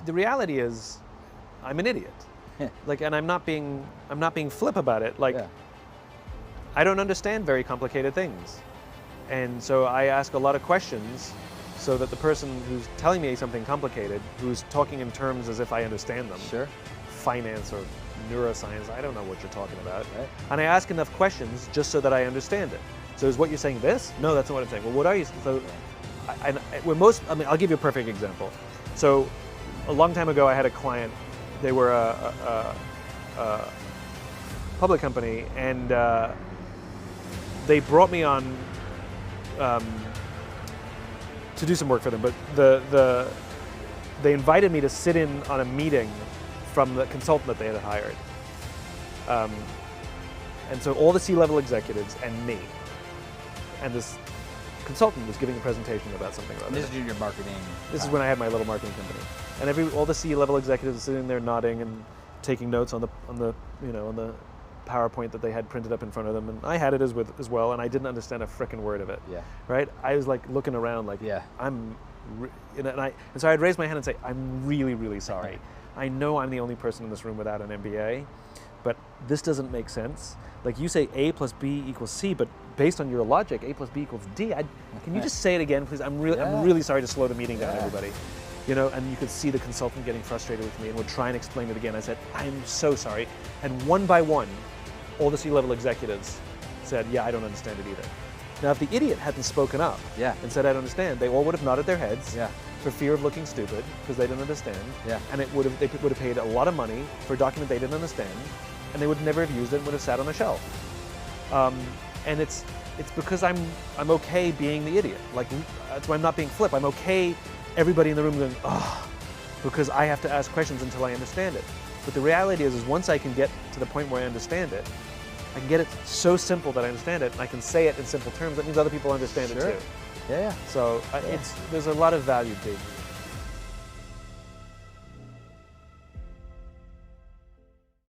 the reality is, I'm an idiot. Like, and I'm not being flip about it. Like, I don't understand very complicated things. And so I ask a lot of questions so that the person who's telling me something complicated, who's talking in terms as if I understand them, Sure. finance or neuroscience, I don't know what you're talking about. Right. And I ask enough questions just so that I understand it. So is what you're saying this? No, that's not what I'm saying. Well, what are you? So I'll give you a perfect example. So a long time ago, I had a client. They were a public company, and they brought me on to do some work for them. But they invited me to sit in on a meeting from the consultant that they had hired. And so all the C-level executives and me, and this consultant was giving a presentation about something or other. This is junior marketing. This is when I had my little marketing company, and all the C-level executives sitting there nodding and taking notes on the PowerPoint that they had printed up in front of them, and I had it as well, and I didn't understand a frickin' word of it. Yeah. Right? I was like looking around, like, and so I'd raise my hand and say, I'm really, really sorry. I know I'm the only person in this room without an MBA, but this doesn't make sense. Like, you say A plus B equals C, but based on your logic, A plus B equals D. Can you just say it again, please? I'm really sorry to slow the meeting down, everybody. And you could see the consultant getting frustrated with me and would try and explain it again. I said, I'm so sorry. And one by one, all the C-level executives said, yeah, I don't understand it either. Now, if the idiot hadn't spoken up and said, I don't understand, they all would have nodded their heads for fear of looking stupid because they didn't understand. And they would have paid a lot of money for a document they didn't understand, and they would never have used it and would have sat on a shelf. And it's because I'm okay being the idiot. Like, that's why I'm not being flip. I'm okay everybody in the room going, oh, because I have to ask questions until I understand it. But the reality is there's I can get to the point where I understand it, I can get it so simple that I understand it, and I can say it in simple terms. That means other people understand it too. Yeah. So there's a lot of value being